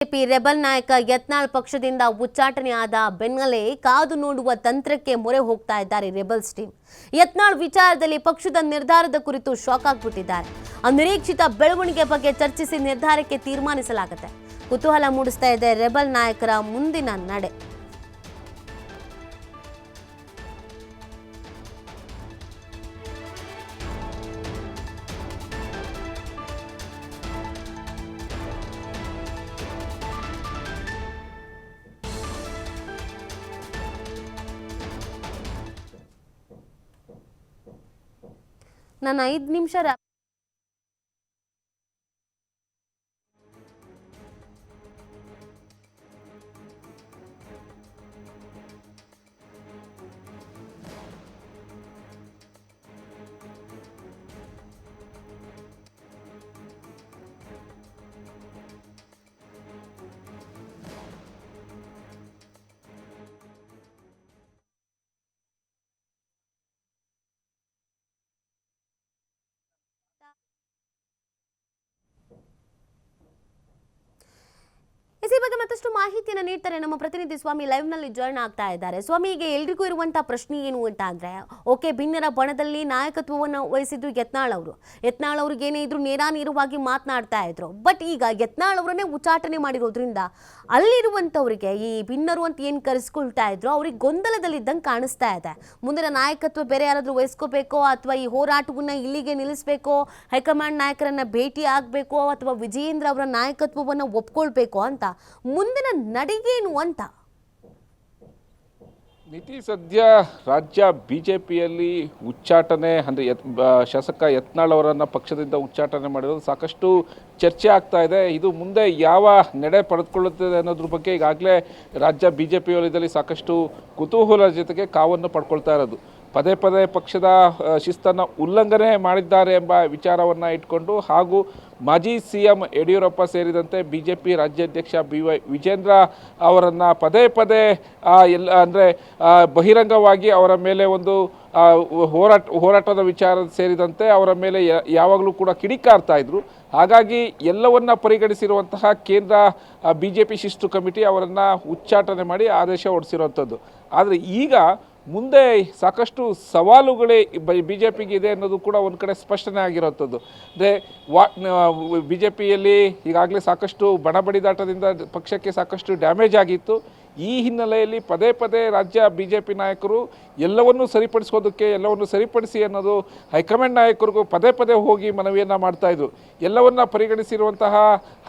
BJP rebel ನಾಯಕ ಯತ್ನಾಳ್ ಪಕ್ಷದಿಂದ ಉಚ್ಚಾಟನೆ ಆದ ಬೆನ್ನಲ್ಲೇ ಕಾದು ನೋಡುವ ತಂತ್ರಕ್ಕೆ ಮೊರೆ ಹೋಗ್ತಾ ಇದ್ದಾರೆ ರೆಬಲ್ಸ್ ಟೀಮ್. ಯತ್ನಾಳ್ ವಿಚಾರದಲ್ಲಿ ಪಕ್ಷದ ನಿರ್ಧಾರದ ಕುರಿತು ಶಾಕ್ ಆಗಿಬಿಟ್ಟಿದ್ದಾರೆ. ಅನಿರೀಕ್ಷಿತ ಬೆಳವಣಿಗೆ ಬಗ್ಗೆ ಚರ್ಚಿಸಿ ನಿರ್ಧಾರಕ್ಕೆ ತೀರ್ಮಾನಿಸಲಾಗುತ್ತೆ. ಕುತೂಹಲ ಮೂಡಿಸ್ತಾ ಇದೆ ರೆಬಲ್ ನಾಯಕರ ಮುಂದಿನ ನಡೆ. ನಾನು 5 ನಿಮಿಷ ಇದೇ ಬಗ್ಗೆ ಮತ್ತಷ್ಟು ಮಾಹಿತಿಯನ್ನು ನೀಡ್ತಾರೆ ನಮ್ಮ ಪ್ರತಿನಿಧಿ ಸ್ವಾಮಿ ಲೈವ್ ನಲ್ಲಿ ಜಾಯ್ನ್ ಆಗ್ತಾ ಇದ್ದಾರೆ. ಸ್ವಾಮಿ, ಈಗ ಎಲ್ರಿಗೂ ಇರುವಂತಹ ಪ್ರಶ್ನೆ ಏನು ಅಂತ ಅಂದ್ರೆ, ಓಕೆ, ಭಿನ್ನರ ಬಣದಲ್ಲಿ ನಾಯಕತ್ವವನ್ನು ವಹಿಸಿದ್ದು ಯತ್ನಾಳ್ ಅವ್ರಿಗೆ ಏನೇ ಇದ್ರು ನೇರಾನೇರವಾಗಿ ಮಾತನಾಡ್ತಾ ಇದ್ರು. ಬಟ್ ಈಗ ಯತ್ನಾಳ್ ಅವರನ್ನೇ ಉಚ್ಚಾಟನೆ ಮಾಡಿರೋದ್ರಿಂದ ಅಲ್ಲಿರುವಂತವರಿಗೆ ಈ ಭಿನ್ನರು ಅಂತ ಏನ್ ಕರೆಸ್ಕೊಳ್ತಾ ಇದ್ರು ಅವ್ರಿಗೆ ಗೊಂದಲದಲ್ಲಿದ್ದಂಗೆ ಕಾಣಿಸ್ತಾ ಇದೆ. ಮುಂದಿನ ನಾಯಕತ್ವ ಬೇರೆ ಯಾರಾದ್ರೂ ವಹಿಸ್ಕೋಬೇಕೋ ಅಥವಾ ಈ ಹೋರಾಟವನ್ನ ಇಲ್ಲಿಗೆ ನಿಲ್ಲಿಸಬೇಕೋ, ಹೈಕಮಾಂಡ್ ನಾಯಕರನ್ನ ಭೇಟಿ ಆಗ್ಬೇಕೋ ಅಥವಾ ವಿಜಯೇಂದ್ರ ಅವರ ನಾಯಕತ್ವವನ್ನು ಒಪ್ಕೊಳ್ಬೇಕೋ ಅಂತ ಮುಂದಿನ ನಡೆಗೇನು ಅಂತ ನೀತಿ ಸದ್ಯ ರಾಜ್ಯ ಬಿಜೆಪಿಯಲ್ಲಿ ಉಚ್ಚಾಟನೆ ಅಂದರೆ ಶಾಸಕ ಯತ್ನಾಳ್ ಅವರನ್ನು ಪಕ್ಷದಿಂದ ಉಚ್ಚಾಟನೆ ಮಾಡಿರೋದು ಸಾಕಷ್ಟು ಚರ್ಚೆ ಆಗ್ತಾ ಇದೆ. ಇದು ಮುಂದೆ ಯಾವ ನಡೆ ಪಡೆದುಕೊಳ್ಳುತ್ತದೆ ಅನ್ನೋದ್ರ ಬಗ್ಗೆ ಈಗಾಗಲೇ ರಾಜ್ಯ ಬಿಜೆಪಿ ವಲಯದಲ್ಲಿ ಸಾಕಷ್ಟು ಕುತೂಹಲ ಜೊತೆಗೆ ಕಾವನ್ನು ಪಡ್ಕೊಳ್ತಾ ಇರೋದು. ಪದೇ ಪದೇ ಪಕ್ಷದ ಶಿಸ್ತನ್ನು ಉಲ್ಲಂಘನೆ ಮಾಡಿದ್ದಾರೆ ಎಂಬ ವಿಚಾರವನ್ನು ಇಟ್ಕೊಂಡು ಹಾಗೂ ಮಾಜಿ CM ಯಡಿಯೂರಪ್ಪ ಸೇರಿದಂತೆ ಬಿಜೆಪಿ ರಾಜ್ಯಾಧ್ಯಕ್ಷ BY ವಿಜೇಂದ್ರ ಅವರನ್ನು ಪದೇ ಪದೇ ಬಹಿರಂಗವಾಗಿ ಅವರ ಮೇಲೆ ಒಂದು ಹೋರಾಟದ ವಿಚಾರ ಸೇರಿದಂತೆ ಅವರ ಮೇಲೆ ಯಾವಾಗಲೂ ಕೂಡ ಕಿಡಿಕಾರ್ತಾ ಇದ್ರು. ಹಾಗಾಗಿ ಎಲ್ಲವನ್ನ ಪರಿಗಣಿಸಿರುವಂತಹ ಕೇಂದ್ರ ಬಿಜೆಪಿ ಶಿಸ್ತು ಕಮಿಟಿ ಅವರನ್ನು ಉಚ್ಚಾಟನೆ ಮಾಡಿ ಆದೇಶ ಹೊರಡಿಸಿರುವಂಥದ್ದು. ಆದರೆ ಈಗ ಮುಂದೆ ಸಾಕಷ್ಟು ಸವಾಲುಗಳೇ ಬಿಜೆಪಿಗೆ ಇದೆ ಅನ್ನೋದು ಕೂಡ ಒಂದು ಕಡೆ ಸ್ಪಷ್ಟನೆ ಆಗಿರುವಂಥದ್ದು. ಅಂದರೆ ಬಿಜೆಪಿಯಲ್ಲಿ ಈಗಾಗಲೇ ಸಾಕಷ್ಟು ಬಣಬಡಿದಾಟದಿಂದ ಪಕ್ಷಕ್ಕೆ ಸಾಕಷ್ಟು ಡ್ಯಾಮೇಜ್ ಆಗಿತ್ತು. ಈ ಹಿನ್ನೆಲೆಯಲ್ಲಿ ಪದೇ ಪದೇ ರಾಜ್ಯ ಬಿಜೆಪಿ ನಾಯಕರು ಎಲ್ಲವನ್ನೂ ಸರಿಪಡಿಸಿ ಅನ್ನೋದು ಹೈಕಮಾಂಡ್ ನಾಯಕರಿಗೂ ಪದೇ ಪದೇ ಹೋಗಿ ಮನವಿಯನ್ನು ಮಾಡ್ತಾಯಿದ್ರು. ಎಲ್ಲವನ್ನ ಪರಿಗಣಿಸಿರುವಂತಹ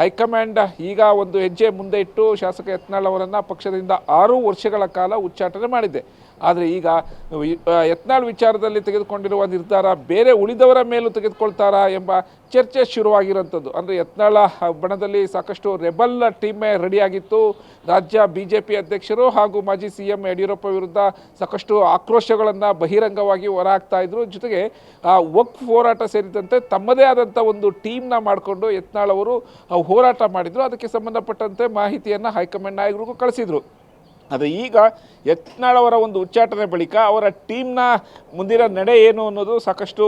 ಹೈಕಮಾಂಡ್ ಈಗ ಒಂದು ಹೆಜ್ಜೆ ಮುಂದೆ ಇಟ್ಟು ಶಾಸಕ ಯತ್ನಾಳ್ ಅವರನ್ನು ಪಕ್ಷದಿಂದ 6 ವರ್ಷಗಳ ಕಾಲ ಉಚ್ಚಾಟನೆ ಮಾಡಿದೆ. ಆದರೆ ಈಗ ಯತ್ನಾಳ್ ವಿಚಾರದಲ್ಲಿ ತೆಗೆದುಕೊಂಡಿರುವ ನಿರ್ಧಾರ ಬೇರೆ ಉಳಿದವರ ಮೇಲೂ ತೆಗೆದುಕೊಳ್ತಾರಾ ಎಂಬ ಚರ್ಚೆ ಶುರುವಾಗಿರುವಂಥದ್ದು. ಅಂದರೆ ಯತ್ನಾಳ ಬಣದಲ್ಲಿ ಸಾಕಷ್ಟು ರೆಬಲ್ ಟೀಮೇ ರೆಡಿಯಾಗಿತ್ತು. ರಾಜ್ಯ ಬಿಜೆಪಿ ಅಧ್ಯಕ್ಷರು ಹಾಗೂ ಮಾಜಿ CM ಯಡಿಯೂರಪ್ಪ ವಿರುದ್ಧ ಸಾಕಷ್ಟು ಆಕ್ರೋಶಗಳನ್ನು ಬಹಿರಂಗವಾಗಿ ಹೊರಹಾಕ್ತಾ ಇದ್ರು. ಜೊತೆಗೆ ವಕ್ಫ್ ಹೋರಾಟ ಸೇರಿದಂತೆ ತಮ್ಮದೇ ಆದಂಥ ಒಂದು ಟೀಮ್ನ ಮಾಡಿಕೊಂಡು ಯತ್ನಾಳ್ ಅವರು ಹೋರಾಟ ಮಾಡಿದರು. ಅದಕ್ಕೆ ಸಂಬಂಧಪಟ್ಟಂತೆ ಮಾಹಿತಿಯನ್ನು ಹೈಕಮಾಂಡ್ ನಾಯಕರಿಗೂ ಕಳಿಸಿದರು. ಅದು ಈಗ ಯತ್ನಾಳ್ ಅವರ ಒಂದು ಉಚ್ಚಾಟನೆ ಬಳಿಕ ಅವರ ಟೀಮ್ನ ಮುಂದಿನ ನಡೆ ಏನು ಅನ್ನೋದು ಸಾಕಷ್ಟು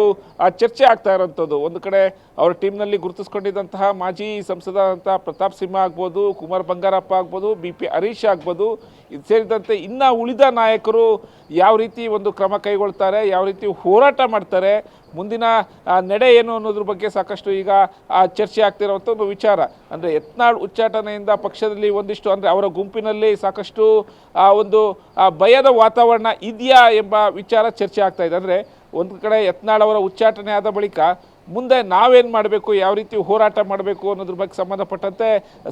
ಚರ್ಚೆ ಆಗ್ತಾ ಇರೋಂಥದ್ದು. ಒಂದು ಕಡೆ ಅವರ ಟೀಮ್ನಲ್ಲಿ ಗುರುತಿಸ್ಕೊಂಡಿದ್ದಂತಹ ಮಾಜಿ ಸಂಸದಂಥ ಪ್ರತಾಪ್ ಸಿಂಹ ಆಗ್ಬೋದು, ಕುಮಾರ್ ಬಂಗಾರಪ್ಪ ಆಗ್ಬೋದು, BP ಹರೀಶ್ ಆಗ್ಬೋದು, ಇದು ಸೇರಿದಂತೆ ಇನ್ನು ಉಳಿದ ನಾಯಕರು ಯಾವ ರೀತಿ ಒಂದು ಕ್ರಮ ಕೈಗೊಳ್ತಾರೆ, ಯಾವ ರೀತಿ ಹೋರಾಟ ಮಾಡ್ತಾರೆ, ಮುಂದಿನ ನಡೆ ಏನು ಅನ್ನೋದ್ರ ಬಗ್ಗೆ ಸಾಕಷ್ಟು ಈಗ ಚರ್ಚೆ ಆಗ್ತಿರೋವಂಥ ಒಂದು ವಿಚಾರ. ಅಂದರೆ ಯತ್ನಾಳ್ ಉಚ್ಚಾಟನೆಯಿಂದ ಪಕ್ಷದಲ್ಲಿ ಒಂದಿಷ್ಟು ಅಂದರೆ ಅವರ ಗುಂಪಿನಲ್ಲಿ ಸಾಕಷ್ಟು ಒಂದು ಭಯದ ವಾತಾವರಣ ಇದೆಯಾ ಎಂಬ ವಿಚಾರ ಚರ್ಚೆ ಆಗ್ತಾ ಇದೆ. ಅಂದರೆ ಒಂದು ಕಡೆ ಯತ್ನಾಳ್ ಅವರ ಉಚ್ಚಾಟನೆ ಆದ ಬಳಿಕ ಮುಂದೆ ನಾವೇನು ಮಾಡಬೇಕು, ಯಾವ ರೀತಿ ಹೋರಾಟ ಮಾಡಬೇಕು ಅನ್ನೋದ್ರ ಬಗ್ಗೆ ಸಂಬಂಧಪಟ್ಟಂತೆ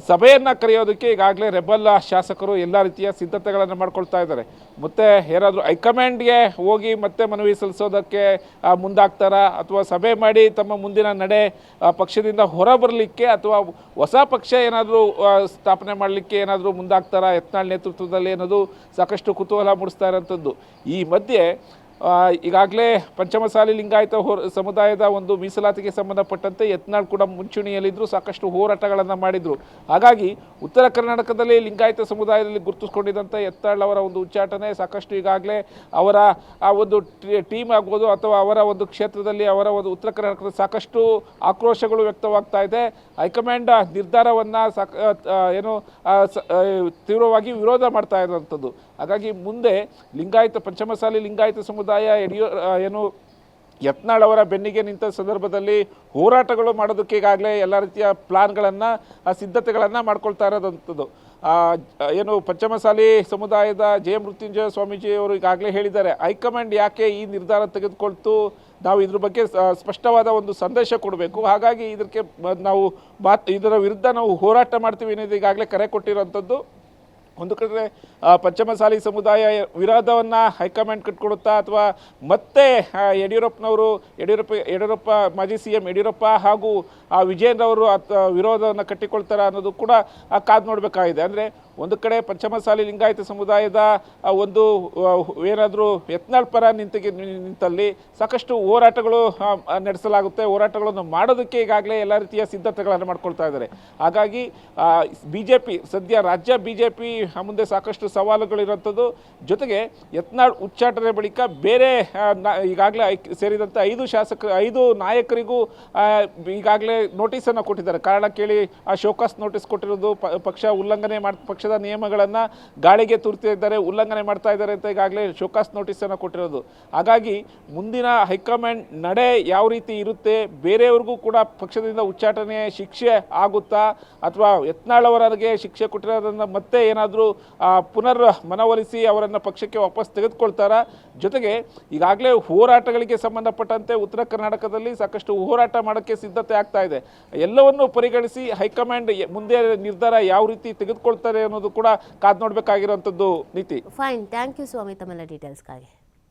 ಸಭೆಯನ್ನು ಕರೆಯೋದಕ್ಕೆ ಈಗಾಗಲೇ ರೆಬಲ್ ಶಾಸಕರು ಎಲ್ಲ ರೀತಿಯ ಸಿದ್ಧತೆಗಳನ್ನು ಮಾಡ್ಕೊಳ್ತಾ ಇದ್ದಾರೆ. ಮತ್ತು ಏನಾದರೂ ಹೈಕಮಾಂಡ್ಗೆ ಹೋಗಿ ಮತ್ತೆ ಮನವಿ ಸಲ್ಲಿಸೋದಕ್ಕೆ ಮುಂದಾಗ್ತಾರಾ ಅಥವಾ ಸಭೆ ಮಾಡಿ ತಮ್ಮ ಮುಂದಿನ ನಡೆ ಪಕ್ಷದಿಂದ ಹೊರಬರಲಿಕ್ಕೆ ಅಥವಾ ಹೊಸ ಪಕ್ಷ ಏನಾದರೂ ಸ್ಥಾಪನೆ ಮಾಡಲಿಕ್ಕೆ ಏನಾದರೂ ಮುಂದಾಗ್ತಾರಾ ಯತ್ನಾಳ್ ನೇತೃತ್ವದಲ್ಲಿ ಅನ್ನೋದು ಸಾಕಷ್ಟು ಕುತೂಹಲ ಮೂಡಿಸ್ತಾ ಇರೋಂಥದ್ದು. ಈ ಮಧ್ಯೆ ಈಗಾಗಲೇ ಪಂಚಮಸಾಲಿ ಲಿಂಗಾಯತ ಸಮುದಾಯದ ಒಂದು ಮೀಸಲಾತಿಗೆ ಸಂಬಂಧಪಟ್ಟಂತೆ ಯತ್ನಾಳ್ ಕೂಡ ಮುಂಚೂಣಿಯಲ್ಲಿದ್ದರು, ಸಾಕಷ್ಟು ಹೋರಾಟಗಳನ್ನು ಮಾಡಿದರು. ಹಾಗಾಗಿ ಉತ್ತರ ಕರ್ನಾಟಕದಲ್ಲಿ ಲಿಂಗಾಯತ ಸಮುದಾಯದಲ್ಲಿ ಗುರುತಿಸ್ಕೊಂಡಿದ್ದಂಥ ಯತ್ನಾಳ್ ಅವರ ಒಂದು ಉಚ್ಚಾಟನೆ ಸಾಕಷ್ಟು ಈಗಾಗಲೇ ಅವರ ಆ ಒಂದು ಟೀಮ್ ಆಗ್ಬೋದು ಅಥವಾ ಅವರ ಒಂದು ಕ್ಷೇತ್ರದಲ್ಲಿ ಅವರ ಒಂದು ಉತ್ತರ ಕರ್ನಾಟಕದ ಸಾಕಷ್ಟು ಆಕ್ರೋಶಗಳು ವ್ಯಕ್ತವಾಗ್ತಾ ಇದೆ. ಹೈಕಮಾಂಡ್ ನಿರ್ಧಾರವನ್ನು ತೀವ್ರವಾಗಿ ವಿರೋಧ ಮಾಡ್ತಾ ಇರುವಂಥದ್ದು. ಹಾಗಾಗಿ ಮುಂದೆ ಪಂಚಮಸಾಲಿ ಲಿಂಗಾಯತ ಸಮುದಾಯ ಯತ್ನಾಳ್ ಅವರ ಬೆನ್ನಿಗೆ ನಿಂತ ಸಂದರ್ಭದಲ್ಲಿ ಹೋರಾಟಗಳು ಮಾಡೋದಕ್ಕೆ ಈಗಾಗಲೇ ಎಲ್ಲ ರೀತಿಯ ಪ್ಲಾನ್ಗಳನ್ನು ಸಿದ್ಧತೆಗಳನ್ನು ಮಾಡ್ಕೊಳ್ತಾ ಇರೋದಂಥದ್ದು. ಪಂಚಮಸಾಲಿ ಸಮುದಾಯದ ಮೃತ್ಯುಂಜಯ ಸ್ವಾಮೀಜಿ ಅವರು ಈಗಾಗಲೇ ಹೇಳಿದ್ದಾರೆ, ಹೈಕಮಾಂಡ್ ಯಾಕೆ ಈ ನಿರ್ಧಾರ ತೆಗೆದುಕೊಳ್ತು, ನಾವು ಇದ್ರ ಬಗ್ಗೆ ಸ್ಪಷ್ಟವಾದ ಒಂದು ಸಂದೇಶ ಕೊಡಬೇಕು, ಹಾಗಾಗಿ ಇದರ ವಿರುದ್ಧ ನಾವು ಹೋರಾಟ ಮಾಡ್ತೀವಿ ಅನ್ನೋದು ಈಗಾಗಲೇ ಕರೆ ಕೊಟ್ಟಿರೋಂಥದ್ದು. ಒಂದು ಕಡೆ ಪಂಚಮಸಾಲಿ ಸಮುದಾಯ ವಿರೋಧವನ್ನು ಹೈಕಮಾಂಡ್ ಕಟ್ಕೊಡುತ್ತಾ ಅಥವಾ ಮತ್ತೆ ಯಡಿಯೂರಪ್ಪ ಮಾಜಿ CM ಯಡಿಯೂರಪ್ಪ ಹಾಗೂ ವಿಜಯೇಂದ್ರ ಅವರು ವಿರೋಧವನ್ನು ಕಟ್ಟಿಕೊಳ್ತಾರೆ ಅನ್ನೋದು ಕೂಡ ಕಾದು ನೋಡಬೇಕಾಗಿದೆ. ಅಂದರೆ ಒಂದು ಕಡೆ ಪಂಚಮಸಾಲಿ ಲಿಂಗಾಯತ ಸಮುದಾಯದ ಒಂದು ಏನಾದರೂ ಯತ್ನಾಳ್ ಪರ ನಿಂತಲ್ಲಿ ಸಾಕಷ್ಟು ಹೋರಾಟಗಳು ನಡೆಸಲಾಗುತ್ತೆ. ಹೋರಾಟಗಳನ್ನು ಮಾಡೋದಕ್ಕೆ ಈಗಾಗಲೇ ಎಲ್ಲ ರೀತಿಯ ಸಿದ್ಧತೆಗಳನ್ನು ಮಾಡ್ಕೊಳ್ತಾ ಇದ್ದಾರೆ. ಹಾಗಾಗಿ BJP ಸದ್ಯ ರಾಜ್ಯ BJP ಮುಂದೆ ಸಾಕಷ್ಟು ಸವಾಲುಗಳಿರುವಂಥದ್ದು. ಜೊತೆಗೆ ಯತ್ನಾಳ್ ಉಚ್ಚಾಟನೆ ಬಳಿಕ ಬೇರೆ ಈಗಾಗಲೇ ಸೇರಿದಂಥ 5 ನಾಯಕರಿಗೂ ಈಗಾಗಲೇ ನೋಟಿಸನ್ನು ಕೊಟ್ಟಿದ್ದಾರೆ. ಕಾರಣ ಕೇಳಿ ಶೋಕಾಸ್ ನೋಟಿಸ್ ಕೊಟ್ಟಿರೋದು, ಪಕ್ಷ ಉಲ್ಲಂಘನೆ ಪಕ್ಷದ ನಿಯಮಗಳನ್ನು ಗಾಳಿಗೆ ತೂರ್ತಿದ್ದಾರೆ, ಉಲ್ಲಂಘನೆ ಮಾಡ್ತಾ ಇದ್ದಾರೆ ಅಂತ ಈಗಾಗಲೇ ಶೋಕಾಸ್ ನೋಟಿಸನ್ನು ಕೊಟ್ಟಿರೋದು. ಹಾಗಾಗಿ ಮುಂದಿನ ಹೈಕಮಾಂಡ್ ನಡೆ ಯಾವ ರೀತಿ ಇರುತ್ತೆ, ಬೇರೆಯವ್ರಿಗೂ ಕೂಡ ಪಕ್ಷದಿಂದ ಉಚ್ಚಾಟನೆ ಶಿಕ್ಷೆ ಆಗುತ್ತಾ ಅಥವಾ ಯತ್ನಾಳ್ ಅವರಿಗೆ ಶಿಕ್ಷೆ ಕೊಟ್ಟಿರೋದನ್ನು ಮತ್ತೆ ಏನಾದರೂ ಪುನರ್ ಮನವೊಲಿಸಿ ಅವರನ್ನು ಪಕ್ಷಕ್ಕೆ ವಾಪಸ್ ತೆಗೆದುಕೊಳ್ತಾರಾ? ಜೊತೆಗೆ ಈಗಾಗಲೇ ಹೋರಾಟಗಳಿಗೆ ಸಂಬಂಧಪಟ್ಟಂತೆ ಉತ್ತರ ಕರ್ನಾಟಕದಲ್ಲಿ ಸಾಕಷ್ಟು ಹೋರಾಟ ಮಾಡೋಕ್ಕೆ ಸಿದ್ಧತೆ ಆಗ್ತಾ ಇದೆ. ಎಲ್ಲವನ್ನೂ ಪರಿಗಣಿಸಿ ಹೈಕಮಾಂಡ್ ಮುಂದೆ ನಿರ್ಧಾರ ಯಾವ ರೀತಿ ತೆಗೆದುಕೊಳ್ತಾರೆ ಅನ್ನೋದು ಕೂಡ ಕಾದು ನೋಡಬೇಕಾಗಿರುವಂಥದ್ದು. ನೀತಿ. ಫೈನ್, ಥ್ಯಾಂಕ್ ಯು ಸ್ವಾಮಿ ತಮ್ಮೆಲ್ಲ ಡೀಟೇಲ್ಸ್ಗಾಗಿ.